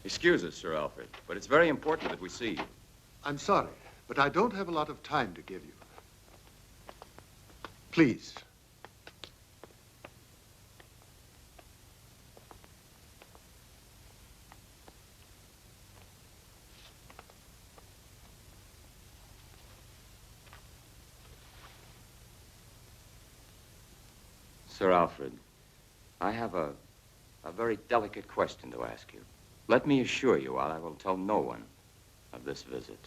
Excuse us, Sir Alfred, but it's very important that we see you. I'm sorry, but I don't have a lot of time to give you. Please. Sir Alfred, I have a very delicate question to ask you. Let me assure you, I will tell no one of this visit.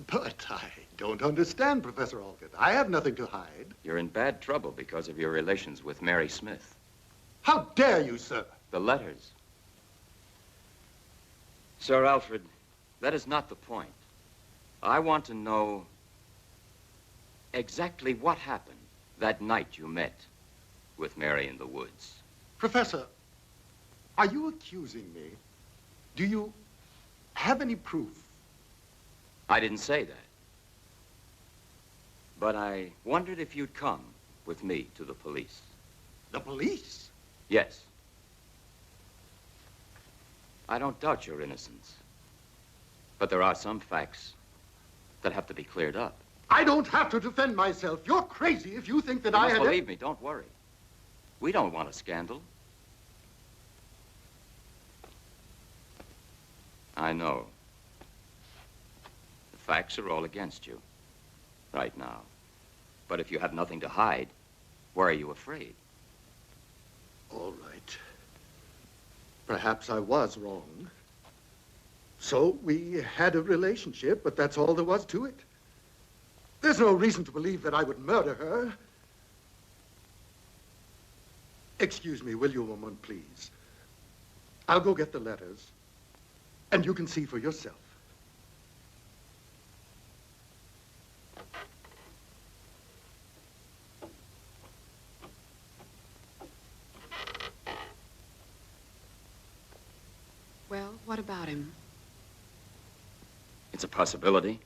But I don't understand, Professor Alcott. I have nothing to hide. You're in bad trouble because of your relations with Mary Smith. How dare you, sir? The letters. Sir Alfred, that is not the point. I want to know exactly what happened that night you met with Mary in the woods. Professor, are you accusing me? Do you have any proof? I didn't say that. But I wondered if you'd come with me to the police. The police? Yes. I don't doubt your innocence. But there are some facts that have to be cleared up. I don't have to defend myself. You're crazy if you think that You I must have... believe me, don't worry. We don't want a scandal. I know. The facts are all against you right now. But if you have nothing to hide, why are you afraid? All right. Perhaps I was wrong. So we had a relationship, but that's all there was to it. There's no reason to believe that I would murder her. Excuse me, will you a moment, please? I'll go get the letters, and you can see for yourself. What about him? It's a possibility.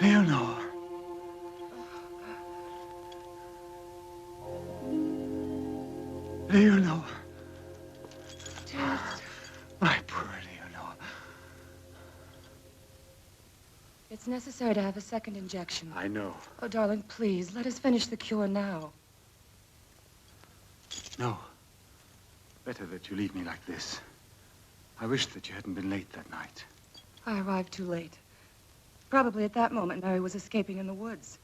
Leonore. Leonore. My poor Leonore. It's necessary to have a second injection. I know. Oh, darling, please, let us finish the cure now. No. Better that you leave me like this. I wish that you hadn't been late that night. I arrived too late. Probably at that moment, Mary was escaping in the woods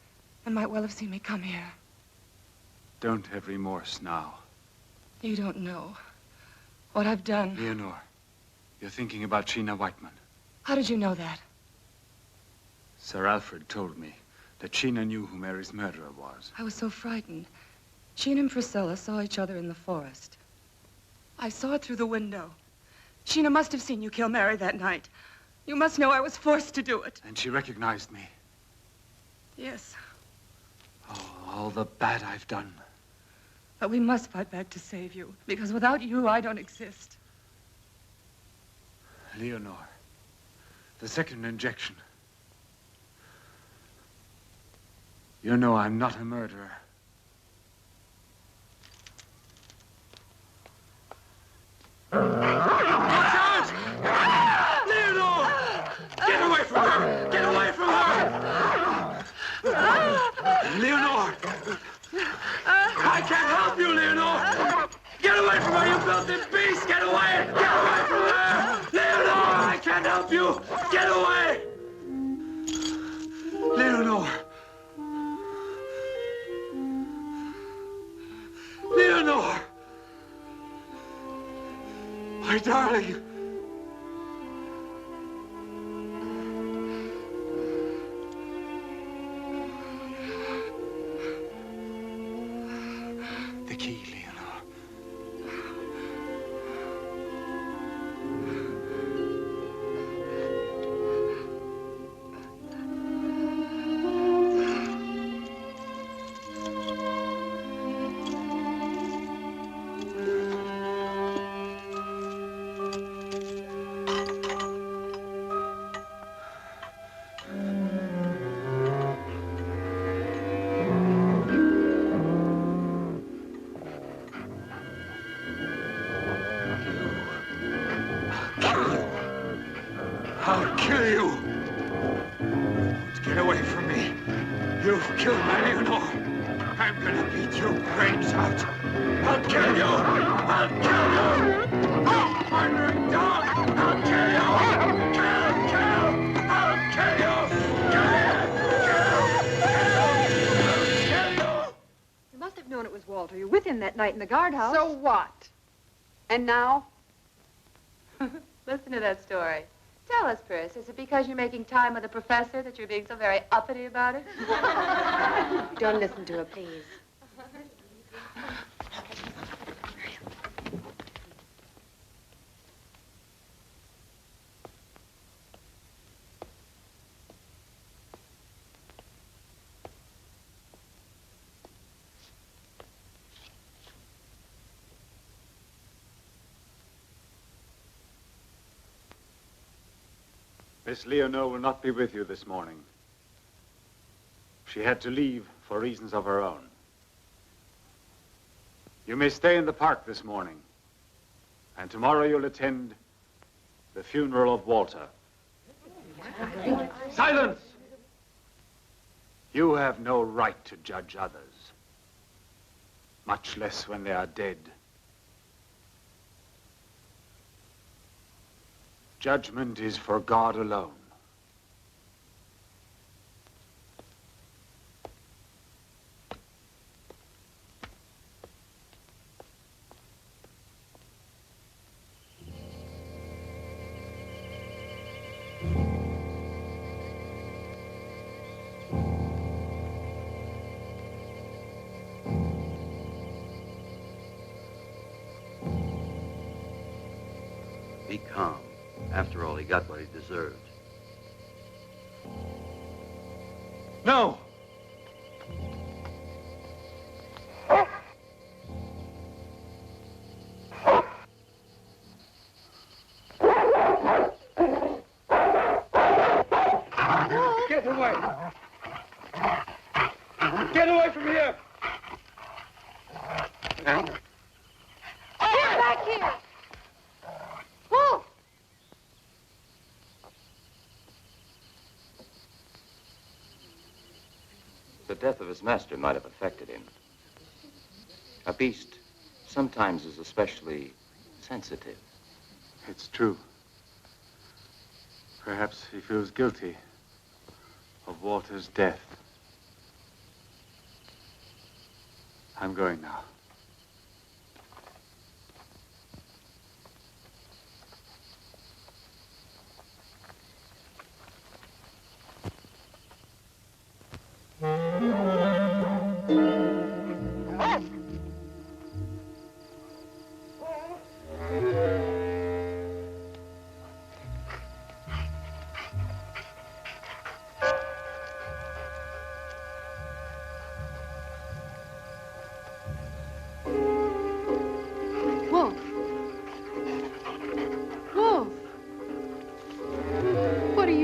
and might well have seen me come here. Don't have remorse now. You don't know what I've done. Leonore, you're thinking about Sheena Whiteman. How did you know that? Sir Alfred told me that Sheena knew who Mary's murderer was. I was so frightened. She and Priscilla saw each other in the forest. I saw it through the window. Sheena must have seen you kill Mary that night. You must know I was forced to do it. And she recognized me. Yes, Oh, all the bad I've done. but we must fight back to save you, because without you, I don't exist. Leonore, the second injection. You know I'm not a murderer. Watch out! Leonore! Get away from her! Get away from her! Leonore! I can't help you, Leonore! Get away from her, you filthy beast! Get away! Get away from her! Leonore! I can't help you! Get away! Leonore! Leonore! My darling! The key, Leonore. I'll kill you! Don't get away from me. You've killed my Leonore. I'm gonna beat your brains out. I'll kill you! I'll kill you! Oh, murdering dog! I'll kill you! Kill! Kill! I'll kill you! You must have known it was Walter. You were with him that night in the guardhouse. So what? And now? Listen to that story. Tell us, Pris, is it because you're making time with the professor that you're being so very uppity about it? Don't listen to her, please. Miss Leonore will not be with you this morning. She had to leave for reasons of her own. You may stay in the park this morning, and tomorrow you'll attend the funeral of Walter. Silence! You have no right to judge others, much less when they are dead. Judgment is for God alone. Be calm. After all, he got what he deserved. No! Get away! Get away from here! Get back here! Wolf! The death of his master might have affected him. A beast sometimes is especially sensitive. It's true. Perhaps he feels guilty of Walter's death. I'm going now.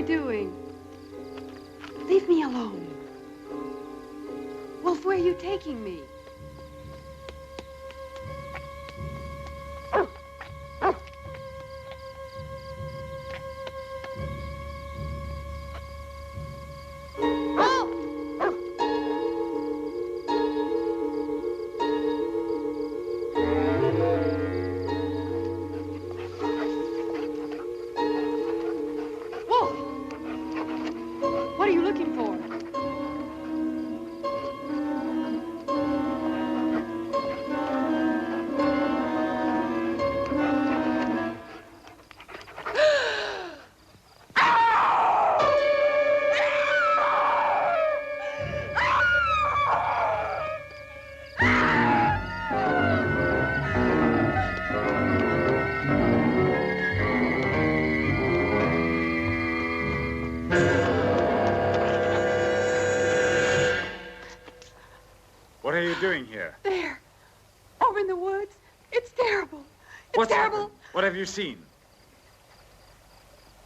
you doing? Leave me alone. Wolf, where are you taking me? What are you looking for? What are you doing here? There. Over in the woods. It's terrible. It's What's terrible. happened? What have you seen?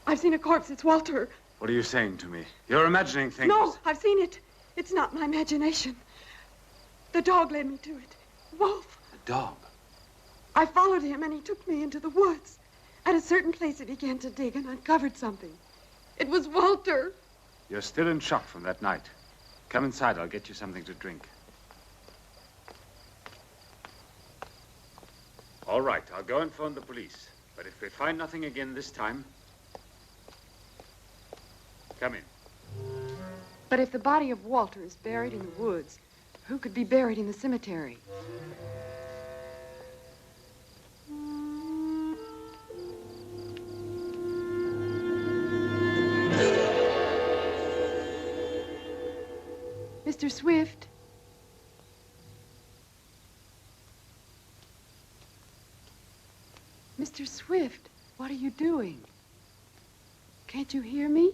I've seen a corpse. It's Walter. What are you saying to me? You're imagining things. No, I've seen it. It's not my imagination. The dog led me to it. Wolf. A dog? I followed him and he took me into the woods. At a certain place, he began to dig and uncovered something. It was Walter. You're still in shock from that night. Come inside. I'll get you something to drink. All right, I'll go and phone the police. But if we find nothing again this time, come in. But if the body of Walter is buried in the woods, who could be buried in the cemetery? Mr. Swift? Mr. Swift, what are you doing? Can't you hear me?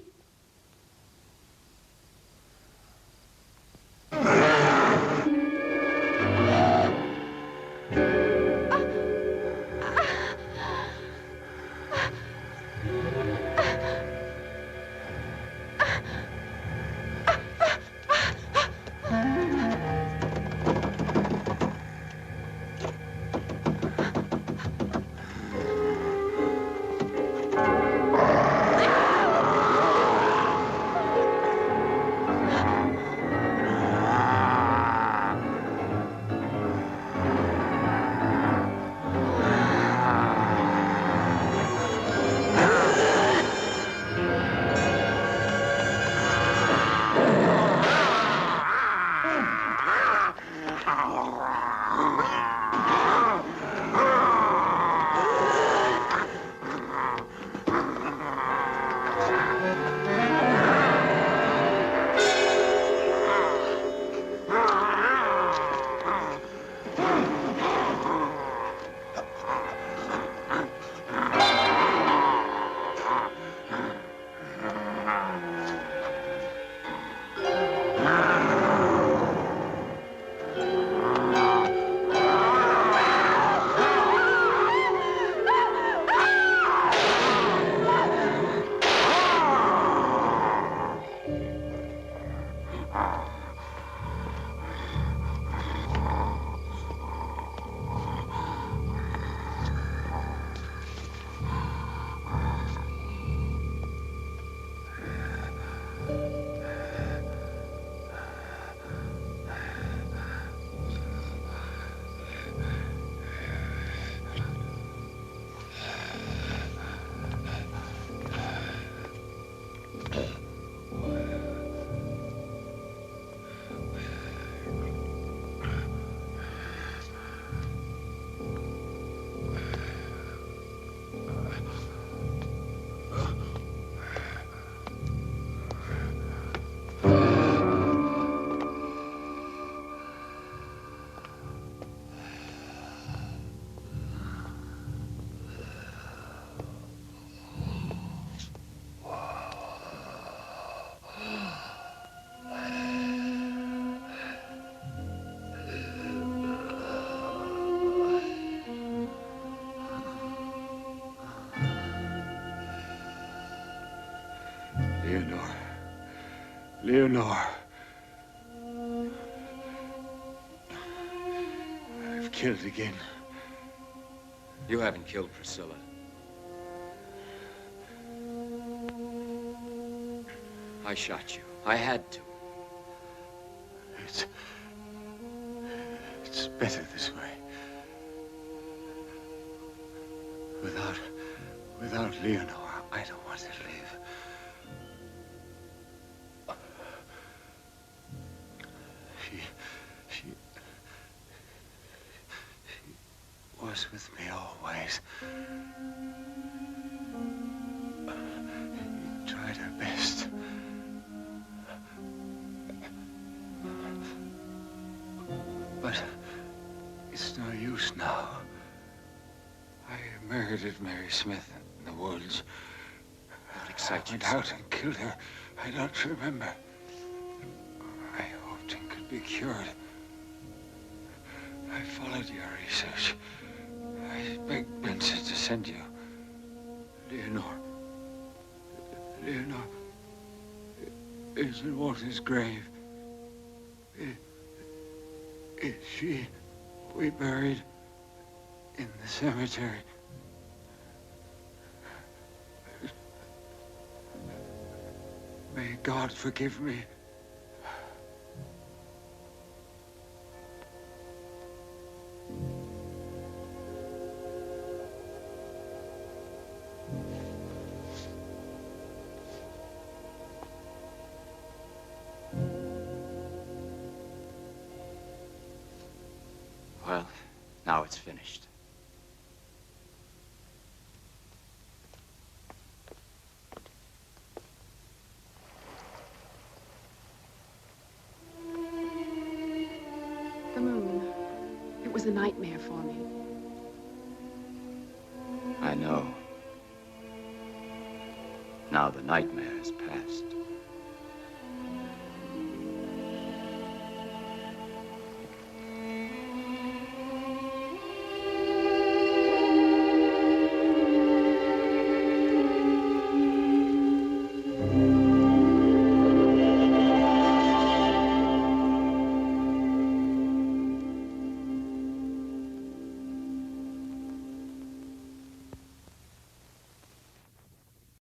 Leonor. Leonor. I've killed again. You haven't killed Priscilla. I shot you. I had to. It's better this way. Without Leonor, I don't want to live. She was with me always. She tried her best. But it's no use now. I murdered Mary Smith in the woods. What excites you? I went out and killed her. I don't remember. I hoped it could be cured. I followed your research. I begged Benson to send you. Leonor is in Walter's grave. Is she we buried in the cemetery? May God forgive me. Well, now it's finished. The moon. It was a nightmare for me. I know. Now the nightmare has passed.